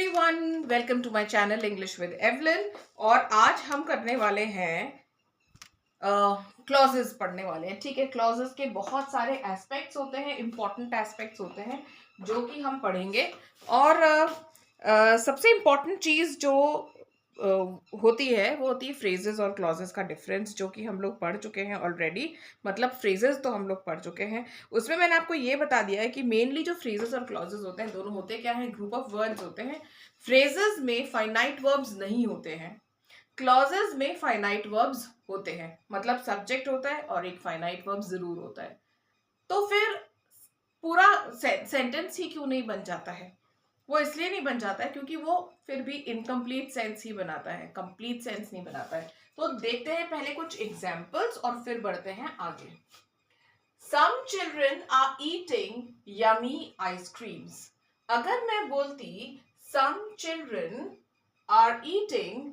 Everyone, welcome to my channel English with Evelyn. और आज हम करने वाले हैं क्लॉजेस पढ़ने वाले हैं। ठीक है, क्लॉजेस के बहुत सारे एस्पेक्ट्स होते हैं, इंपॉर्टेंट एस्पेक्ट्स होते हैं जो कि हम पढ़ेंगे। और सबसे इम्पॉर्टेंट चीज़ जो होती है वो होती है फ्रेजेस और क्लॉजेस का डिफरेंस, जो कि हम लोग पढ़ चुके हैं ऑलरेडी। मतलब फ्रेजेस तो हम लोग पढ़ चुके हैं, उसमें मैंने आपको ये बता दिया है कि मेनली जो फ्रेजेस और क्लॉजेस होते हैं दोनों होते क्या हैं, ग्रुप ऑफ वर्ड्स होते हैं। फ्रेजेस में फाइनाइट वर्ब्स नहीं होते हैं, क्लॉजेस में फाइनाइट वर्ब्स होते हैं। मतलब सब्जेक्ट होता है और एक फाइनाइट वर्ब जरूर होता है। तो फिर पूरा सेंटेंस ही क्यों नहीं बन जाता है? वो इसलिए नहीं बन जाता है क्योंकि वो फिर भी इनकम्प्लीट सेंस ही बनाता है, कंप्लीट सेंस नहीं बनाता है। तो देखते हैं पहले कुछ एग्जाम्पल्स और फिर बढ़ते हैं आगे। Some children are eating yummy ice creams. अगर मैं बोलती some children are eating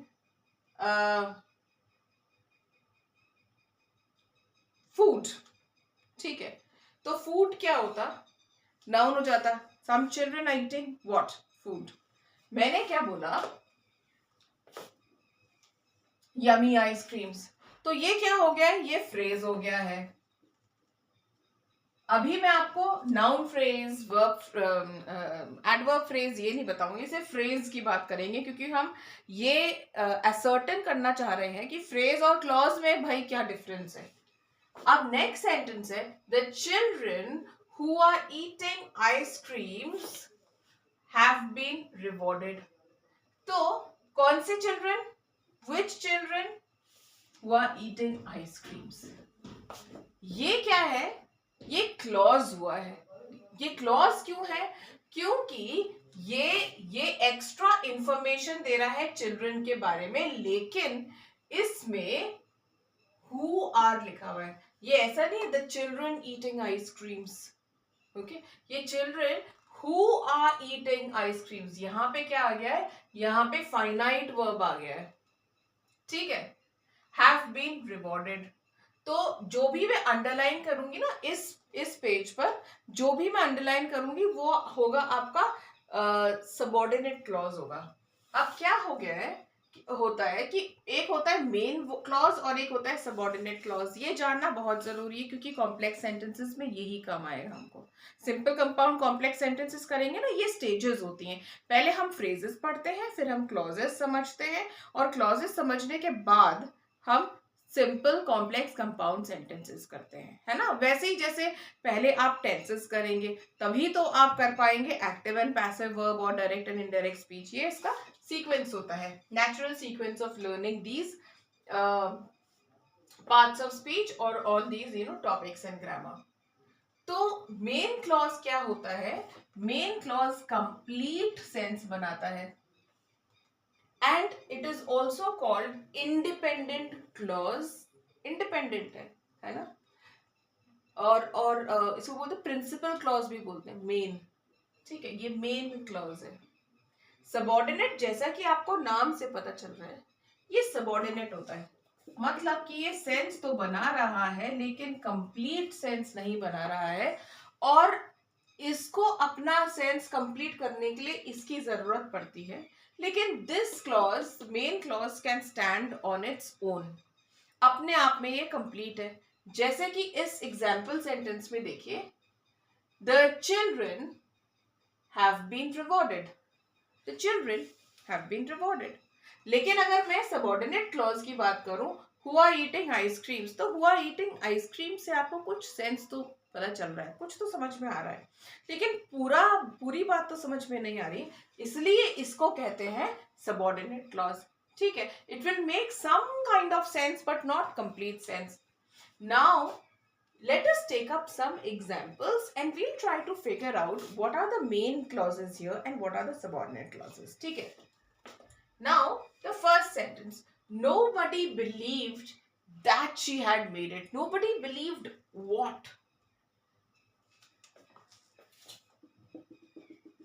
food, ठीक है, तो food क्या होता? नाउन हो जाता। Some children are eating what? Food. मैंने क्या बोला? Yummy ice creams. तो ये क्या हो गया है? ये फ्रेज हो गया है। अभी मैं आपको noun phrase, verb, adverb phrase ये नहीं बताऊंगी, सिर्फ फ्रेज की बात करेंगे क्योंकि हम ये असर्टन करना चाह रहे हैं कि फ्रेज और क्लॉज में भाई क्या डिफरेंस है। अब नेक्स्ट सेंटेंस है the children who are eating ice creams have been rewarded. तो कौन से children? Which children who are eating ice creams? ये क्या है? ये क्लॉज हुआ है। ये क्लॉज क्यों है? क्योंकि ये एक्स्ट्रा इंफॉर्मेशन दे रहा है चिल्ड्रन के बारे में, लेकिन इसमें हु आर लिखा हुआ है। ये ऐसा नहीं है the children eating ice creams. Okay, ये children who are eating ice creams, यहाँ पे क्या आ गया है? यहाँ पे फाइनाइट वर्ब आ गया है। ठीक है, हैव बीन रिवॉर्डेड। तो जो भी मैं अंडरलाइन करूंगी ना इस पेज पर, जो भी मैं अंडरलाइन करूंगी वो होगा आपका सबऑर्डिनेट क्लॉज होगा। अब क्या हो गया है, होता है कि एक होता है मेन क्लॉज और एक होता है सबऑर्डिनेट क्लॉज। ये जानना बहुत जरूरी है क्योंकि कॉम्प्लेक्स सेंटेंसेस में यही काम आएगा हमको। सिंपल कंपाउंड कॉम्प्लेक्स सेंटेंसेस करेंगे ना, ये स्टेजेस होती हैं। पहले हम फ्रेजेस पढ़ते हैं, फिर हम क्लॉजेस समझते हैं, और क्लॉजेस समझने के बाद हम सिंपल कॉम्प्लेक्स कंपाउंड सेंटेंसेस करते हैं, है ना। वैसे ही जैसे पहले आप टेंसेस करेंगे तभी तो आप कर पाएंगे एक्टिव एंड पैसिव वर्ब और डायरेक्ट एंड इनडायरेक्ट स्पीच। ये इसका सीक्वेंस होता है, natural sequence of learning these parts of speech और on these topics and grammar. तो मेन क्लॉज क्या होता है? मेन क्लॉज कंप्लीट सेंस बनाता है and it is also called independent clause। Independent है ना। और इसको बोलते हैं प्रिंसिपल क्लॉज भी बोलते हैं, मेन। ठीक है, ये मेन क्लॉज है। सबऑर्डिनेट, जैसा कि आपको नाम से पता चल रहा है, ये सबऑर्डिनेट होता है। मतलब कि ये सेंस तो बना रहा है लेकिन कंप्लीट सेंस नहीं बना रहा है, और इसको अपना सेंस कंप्लीट करने के लिए इसकी जरूरत पड़ती है। लेकिन this clause, main clause, can stand on its own. अपने आप में ये कंप्लीट है। जैसे कि इस एग्जाम्पल सेंटेंस में देखिए, the children have been rewarded. The children have been rewarded. लेकिन अगर मैं सबऑर्डिनेट क्लॉज की बात करूं, हु आर ईटिंग आइसक्रीम्स, तो हु आर ईटिंग आइसक्रीम से आपको कुछ सेंस तो पता चल रहा है, कुछ तो समझ में आ रहा है, लेकिन पूरी बात तो समझ में नहीं आ रही, इसलिए इसको कहते हैं सबऑर्डिनेट क्लॉज। ठीक है, it will make some kind of sense but not complete sense. Now let us take up some examples and we'll try to figure out what are the main clauses here and what are the subordinate clauses. ठीक है, now the first sentence, nobody believed that she had made it. Nobody believed what?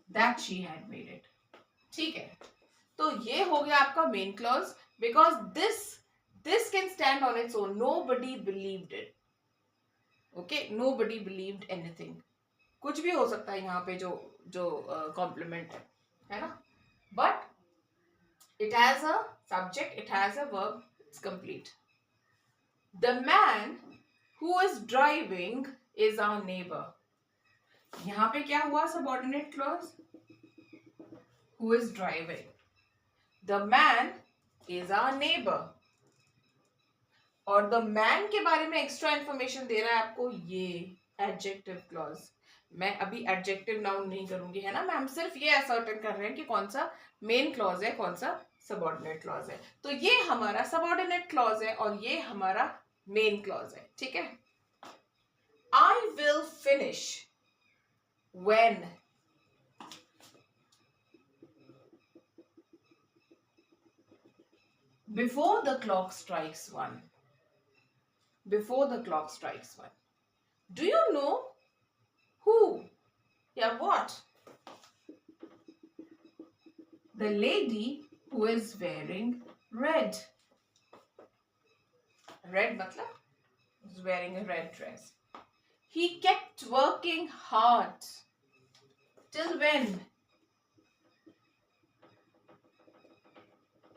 That she had made it. ठीक है, तो ये हो गया आपका main clause because this can stand on its own. Nobody believed it. Okay, nobody believed anything। कुछ भी हो सकता है यहाँ पे जो जो कॉम्प्लीमेंट है ना। but it has a subject, it has a verb, it's complete. The man who is driving is our neighbor. यहां पे क्या हुआ? Subordinate clause, who is driving. The man is our neighbor. और द मैन के बारे में extra information दे रहा है आपको ये एडजेक्टिव क्लॉज. मैं अभी एडजेक्टिव नाउन नहीं करूंगी, है ना. मैं हम सिर्फ ये असर्टेन कर रहे हैं कि कौन सा मेन क्लॉज है, कौन सा सबऑर्डिनेट क्लॉज है. तो ये हमारा सबऑर्डिनेट क्लॉज है और ये हमारा मेन क्लॉज है. ठीक है. आई will finish when. Before the clock strikes 1. Before the clock strikes 1. Do you know who? Yeah, what? The lady who is wearing red. Red matlab is wearing a red dress. He kept working hard. Till when?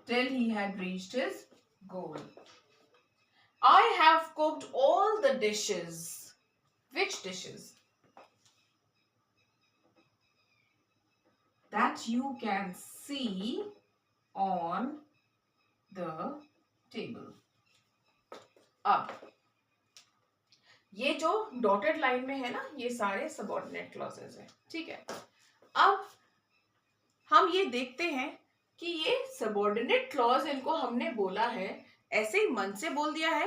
Till he had reached his goal. I have cooked all the dishes. Which dishes? That you can see on the table. अब ये जो dotted line में है ना, ये सारे subordinate clauses हैं. ठीक है. अब हम ये देखते हैं कि ये सबऑर्डिनेट क्लॉज इनको हमने बोला है ऐसे ही मन से बोल दिया है,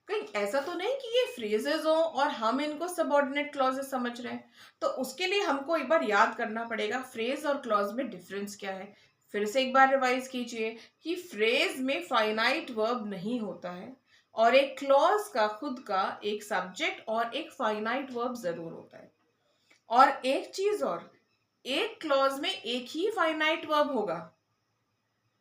कहीं ऐसा तो नहीं कि ये फ्रेजेस हो और हम इनको सबऑर्डिनेट क्लॉजेस समझ रहे हैं. तो उसके लिए हमको एक बार याद करना पड़ेगा फ्रेज और क्लॉज में डिफरेंस क्या है. फिर से एक बार रिवाइज कीजिए कि फ्रेज में फाइनाइट वर्ब नहीं होता है और एक क्लॉज का खुद का एक सब्जेक्ट और एक फाइनाइट वर्ब जरूर होता है. और एक चीज और, एक क्लॉज में एक ही फाइनाइट वर्ब होगा.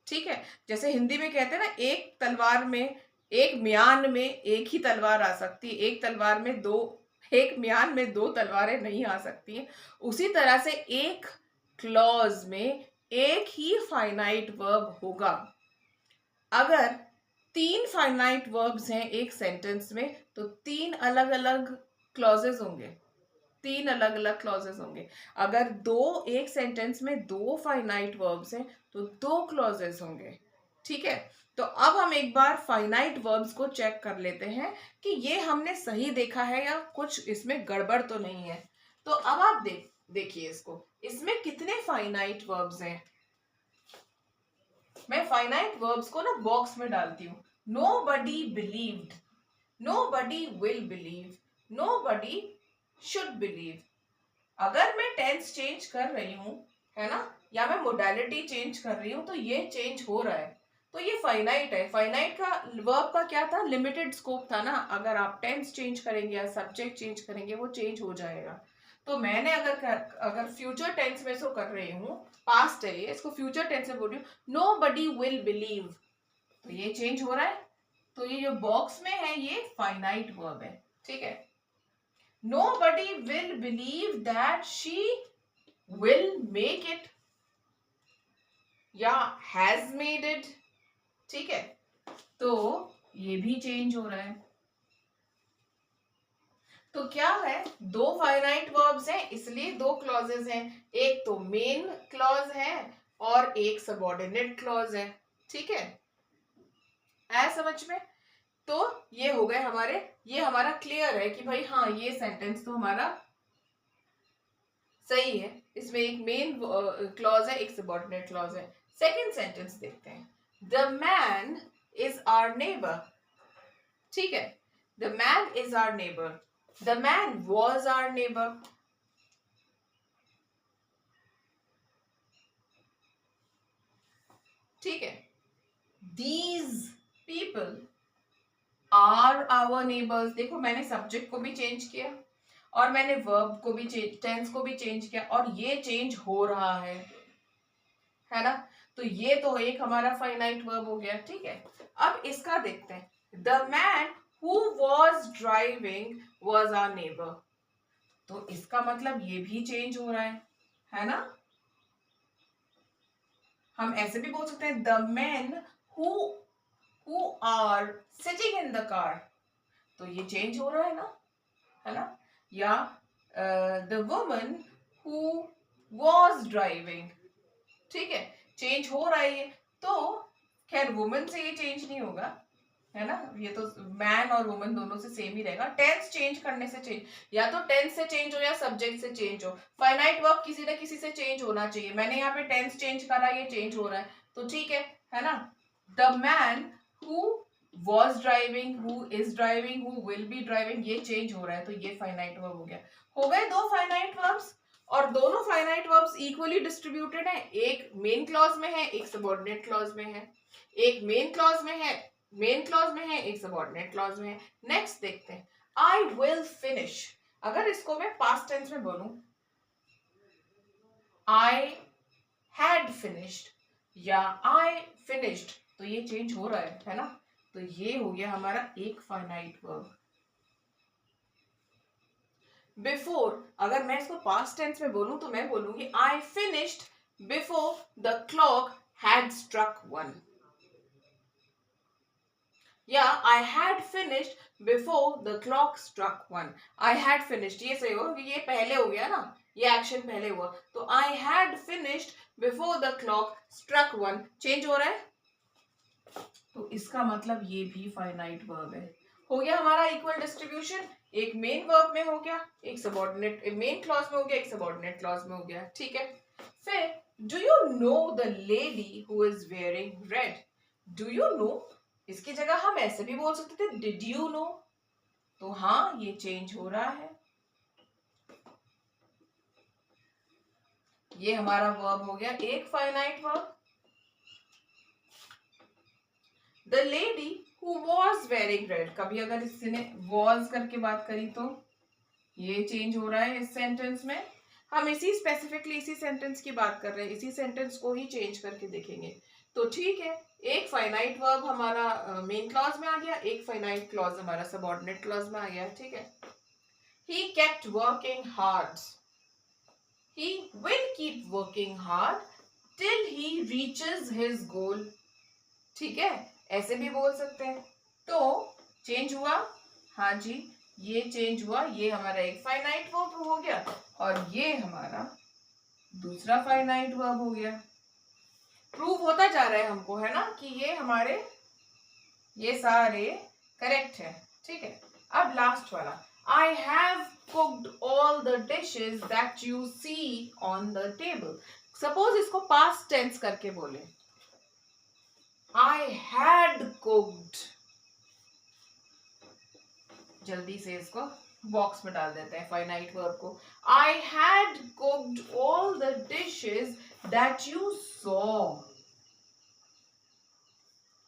ठीक है. जैसे हिंदी में कहते हैं ना, एक तलवार में, एक म्यान में एक ही तलवार आ सकती है, एक तलवार में दो, एक म्यान में दो तलवारें नहीं आ सकती हैं. उसी तरह से एक क्लॉज में एक ही फाइनाइट वर्ब होगा. अगर 3 फाइनाइट वर्ब्स हैं एक सेंटेंस में तो 3 अलग अलग क्लॉजेस होंगे, 3 अलग अलग क्लॉजेस होंगे. अगर एक सेंटेंस में 2 फाइनाइट वर्ब्स हैं तो 2 क्लॉजेस होंगे. ठीक है. तो अब हम एक बार फाइनाइट वर्ब्स को चेक कर लेते हैं कि ये हमने सही देखा है या कुछ इसमें गड़बड़ तो नहीं है. तो अब आप देखिए इसको, इसमें कितने फाइनाइट वर्ब्स हैं. मैं फाइनाइट वर्ब्स को ना बॉक्स में डालती हूँ. Nobody believed, nobody will believe, nobody should believe. अगर मैं टेंस चेंज कर रही हूं, है ना, या मैं मोडालिटी चेंज कर रही हूं तो ये चेंज हो रहा है. तो ये फाइनाइट है. फाइनाइट का वर्ब का क्या था? लिमिटेड स्कोप था ना. अगर आप टेंस चेंज करेंगे या सब्जेक्ट चेंज करेंगे वो चेंज हो जाएगा. तो मैंने अगर फ्यूचर टेंस में इसको कर रही हूँ, पास्ट है ये, इसको फ्यूचर टेंस में बोल रही हूँ, नोबडी विल बिलीव, तो ये चेंज हो रहा है. तो ये जो बॉक्स में है ये फाइनाइट वर्ब है. ठीक है. Nobody will believe that she will make it या has made it. ठीक है. तो ये भी चेंज हो रहा है. तो क्या है? 2 फाइनाइट वर्ब्स हैं इसलिए 2 क्लॉजेस हैं. एक तो मेन क्लॉज है और एक सबऑर्डिनेट क्लॉज है. ठीक है. आया समझ में? तो ये हो गए हमारे, ये हमारा क्लियर है कि भाई हाँ ये सेंटेंस तो हमारा सही है. इसमें एक मेन क्लॉज है, एक सबऑर्डिनेट क्लॉज है. सेकंड सेंटेंस देखते हैं. The man is our neighbour. ठीक है. The man is our neighbour. The man was our neighbour. ठीक है. These people are our neighbours. देखो मैंने सब्जेक्ट को भी चेंज किया और मैंने वर्ब को भी टेंस को भी चेंज किया और ये चेंज हो रहा है ना. तो ये तो एक हमारा फाइनाइट वर्ब हो गया. ठीक है. अब इसका देखते हैं. The man who was driving was our neighbour. तो इसका मतलब ये भी चेंज हो रहा है ना. हम ऐसे भी बोल सकते हैं the man who are sitting in the car, तो ये चेंज हो रहा है ना। या the woman who was driving, ठीक है, चेंज हो रहा है ये। तो खैर वुमन से ये चेंज नहीं होगा, है ना, ये तो मैन और वुमन दोनों से सेम ही रहेगा। टेंस चेंज करने से चेंज, या तो टेंस से चेंज हो या सब्जेक्ट से चेंज हो। फाइनाइट वर्ब किसी न किसी से चेंज होना चाहिए। मैंने यहाँ पे टेंस चेंज करा, ये चेंज हो रहा है, तो ठीक है ना। The man who was driving, who is driving, who will be driving, ये चेंज हो रहा है, तो ये फाइनाइट वर्ब हो गया। हो गए दो फाइनाइट वर्ब्स, और दोनों फाइनाइट वर्ब्स इक्वली डिस्ट्रीब्यूटेड है। एक मेन क्लॉज में है, एक सबऑर्डिनेट क्लॉज में है। एक मेन क्लॉज में है, एक सबऑर्डिनेट क्लॉज में है। नेक्स्ट देखते हैं, आई विल फिनिश। अगर इसको मैं पास्ट टेंस में बोलूं, आई हैड फिनिश्ड या आई फिनिश्ड, तो ये चेंज हो रहा है ना। तो ये हो गया हमारा एक फाइनाइट वर्ब। बिफोर, अगर मैं इसको पास्ट टेंस में बोलूं तो मैं बोलूंगी I finished before the clock had struck 1, या I had finished before the clock struck 1। I had finished, ये सही हो, ये पहले हो गया ना, ये एक्शन पहले हुआ, तो I had finished before the clock struck 1 change हो रहा है, तो इसका मतलब ये भी फाइनाइट वर्ब है। हो गया हमारा इक्वल डिस्ट्रीब्यूशन, एक मेन वर्ब में हो गया, एक सबऑर्डिनेट मेन क्लॉज में हो गया, एक सबऑर्डिनेट क्लॉज में हो गया, ठीक है। फिर do you know the lady who is wearing red, do you know, इसकी जगह हम ऐसे भी बोल सकते थे डिड यू नो, तो हाँ ये चेंज हो रहा है। ये हमारा वर्ब हो गया एक finite verb. The lady who was wearing red, कभी अगर किसी ने वॉज करके बात करी तो ये चेंज हो रहा है इस सेंटेंस में। हम इसी स्पेसिफिकली इसी सेंटेंस की बात कर रहे हैं, इसी सेंटेंस को ही चेंज करके देखेंगे, तो ठीक है। एक फाइनाइट वर्ब हमारा मेन क्लॉज में आ गया, एक फाइनाइट क्लॉज हमारा सबऑर्डिनेट क्लॉज में आ गया, ठीक है। He kept working hard. He will keep working hard till he reaches his goal. ठीक है, ऐसे भी बोल सकते हैं। तो चेंज हुआ, हाँ जी ये चेंज हुआ, ये हमारा एक फाइनाइट वर्ब हो गया, और ये हमारा दूसरा फाइनाइट वर्ब हो गया। प्रूव होता जा रहा है हमको, है ना, कि ये हमारे ये सारे करेक्ट है, ठीक है। अब लास्ट वाला, I have cooked all the dishes that you see on the table. Suppose इसको past tense करके बोले, I had cooked, जल्दी से इसको बॉक्स में डाल देते हैं फाइनाइट वर्ब को। I had cooked all the dishes that you saw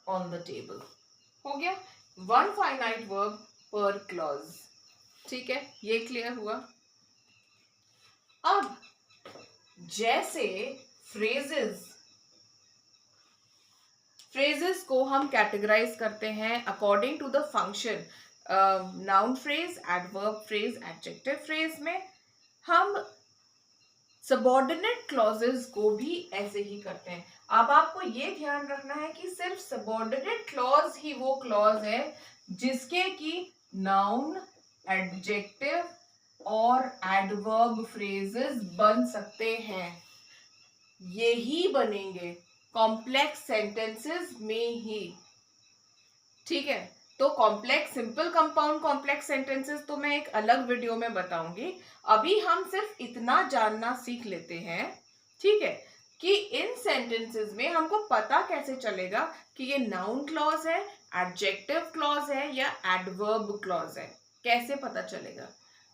on the table. हो गया, वन फाइनाइट वर्ब पर क्लॉज, ठीक है, ये क्लियर हुआ। अब जैसे फ्रेजेस को हम कैटेगराइज करते हैं according to the function, noun phrase, adverb phrase, adjective phrase में हम सबऑर्डिनेट क्लॉजेस को भी ऐसे ही करते हैं। अब आपको ये ध्यान रखना है कि सिर्फ सबऑर्डिनेट क्लॉज ही वो क्लॉज है जिसके कि नाउन, एडजेक्टिव और एडवर्ब फ्रेजेस बन सकते हैं, यही बनेंगे कॉम्प्लेक्स सेंटेंसेस में ही, ठीक है। तो complex, simple, compound, complex sentences तो मैं एक अलग वीडियो में बताऊंगी। अभी हम सिर्फ इतना जानना सीख लेते हैं, ठीक है, कि इन सेंटेंसेस में हमको पता कैसे चलेगा कि ये नाउन क्लॉज है, एडजेक्टिव क्लॉज है या एडवर्ब क्लॉज है, कैसे पता चलेगा।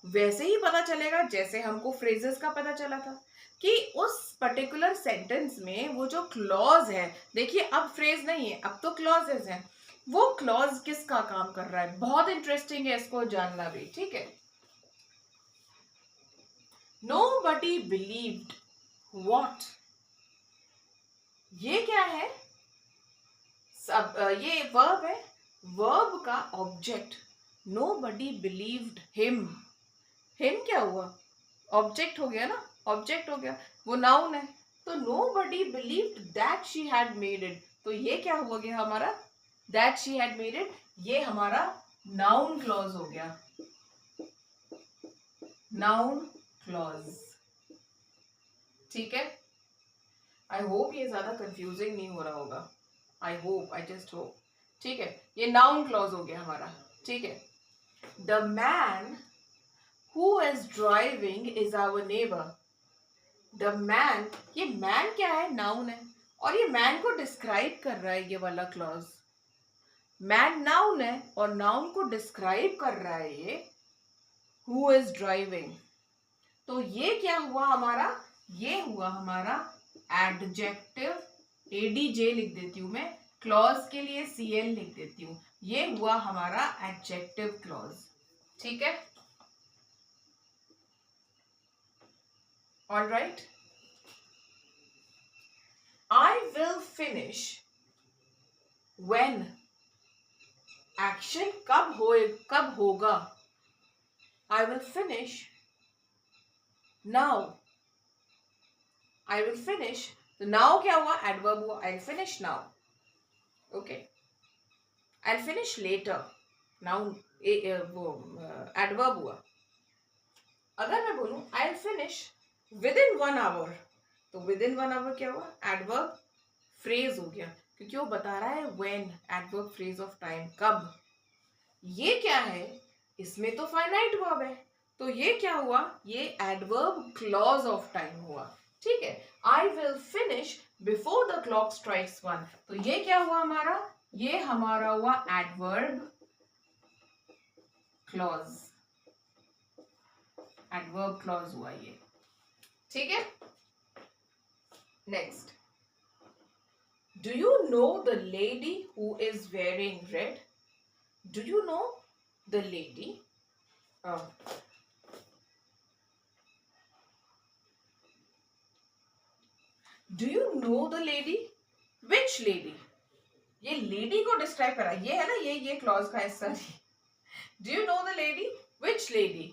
वैसे ही पता चलेगा जैसे हमको फ्रेजेस का पता चला था कि उस पर्टिकुलर सेंटेंस में वो जो क्लॉज है, देखिए अब फ्रेज नहीं है, अब तो क्लॉजेस हैं, वो क्लॉज किसका काम कर रहा है, बहुत इंटरेस्टिंग है इसको जानना भी, ठीक है। Nobody believed what, ये क्या है, सब ये वर्ब है, वर्ब का object. Nobody believed him, him क्या हुआ, ऑब्जेक्ट हो गया ना, ऑब्जेक्ट हो गया, वो नाउन है, तो nobody believed that she had made it. तो ये क्या हो गया हमारा, that she had made it, ये हमारा noun clause हो गया, noun clause. ठीक है, आई होप ये ज्यादा कंफ्यूजिंग नहीं हो रहा होगा, I hope, I just hope. ठीक है, ये नाउन क्लॉज हो गया हमारा. ठीक है, the man who is driving is our neighbour. The man, ये मैन क्या है, नाउन है, और ये मैन को डिस्क्राइब कर रहा है ये वाला क्लॉज. मैन नाउन है और नाउन को डिस्क्राइब कर रहा है ये हु इज ड्राइविंग. तो ये क्या हुआ हमारा, ये हुआ हमारा एडजेक्टिव. एडीजे लिख देती हूं मैं, क्लॉज के लिए सीएल लिख देती हूं. ये हुआ हमारा एडजेक्टिव क्लॉज. ठीक है, all right. I will finish when, action कब होगा. I will finish now. I will finish, तो नाउ क्या हुआ, एडवर्ब हुआ. I finish now. Okay, I finish later, noun वो एडवर्ब हुआ. अगर मैं बोलूं I finish within 1 hour, तो विद इन 1 आवर क्या हुआ, एडवर्ब फ्रेज हो गया, क्योंकि वो बता रहा है when, adverb phrase of time, कब. ये क्या है, इसमें तो फाइनाइट वर्ब है, तो ये क्या हुआ, ये एडवर्ब क्लॉज ऑफ टाइम हुआ. ठीक है, आई will finish before the clock strikes 1, तो ये क्या हुआ हमारा, ये हमारा हुआ एडवर्ब क्लॉज, एडवर्ब क्लॉज हुआ ये. ठीक है, next. Do you know the lady who is wearing red. Do you know the lady, do you know the lady, which lady. ये लेडी को डिस्क्राइब करा, ये है ना, ये क्लॉज का हिस्सा. Do you know the lady, which lady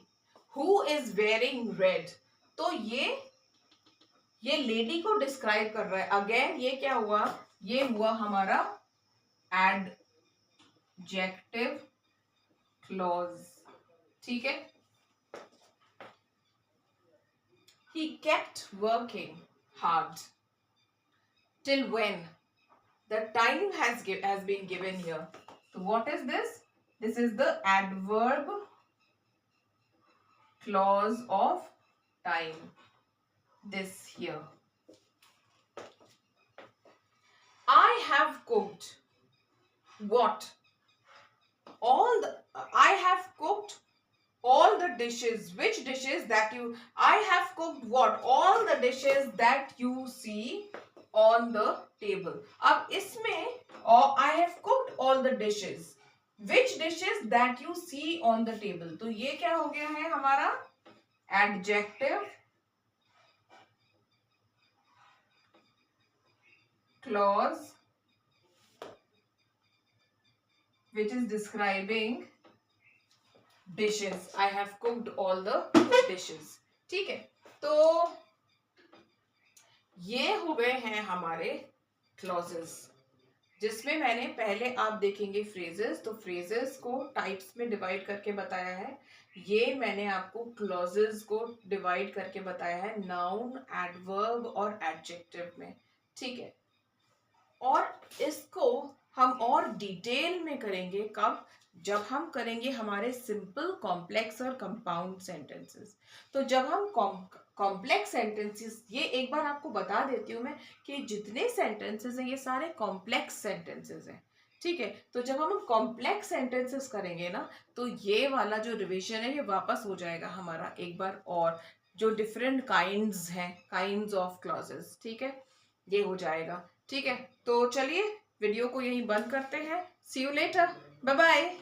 who is wearing red, तो ये लेडी को डिस्क्राइब कर रहा है. अगेन ये क्या हुआ, ये हुआ हमारा एडजेक्टिव क्लॉज. ठीक है, he kept working hard till when, the time has been given here. So what is this, this is the adverb clause of time, this here. I have cooked what, I have cooked all the dishes, which dishes that you, I have cooked what, all the dishes that you see on the table. अब इसमें I have cooked all the dishes, which dishes that you see on the table, तो ये क्या हो गया है हमारा adjective clause which is describing dishes. I have cooked all the dishes. ठीक है, तो ये हो गए हैं हमारे क्लॉजेस, जिसमें मैंने पहले आप देखेंगे फ्रेजेस, तो फ्रेजेस को टाइप्स में डिवाइड करके बताया है. ये मैंने आपको क्लॉजेस को डिवाइड करके बताया है नाउन, एडवर्ब और एडजेक्टिव में. ठीक है, और इसको हम और डिटेल में करेंगे कब, जब हम करेंगे हमारे सिंपल, कॉम्प्लेक्स और कंपाउंड सेंटेंसेस. तो जब हम कॉम्प्लेक्स सेंटेंसेस, ये एक बार आपको बता देती हूँ मैं कि जितने सेंटेंसेस हैं ये सारे कॉम्प्लेक्स सेंटेंसेस हैं. ठीक है, तो जब हम कॉम्प्लेक्स सेंटेंसेस करेंगे ना, तो ये वाला जो रिवीजन है ये वापस हो जाएगा हमारा एक बार और, जो डिफरेंट काइंड्स हैं, काइंड्स ऑफ क्लॉजेस. ठीक है, ये हो जाएगा. ठीक है, तो चलिए वीडियो को यहीं बंद करते हैं. सी यू लेटर, बाय बाय.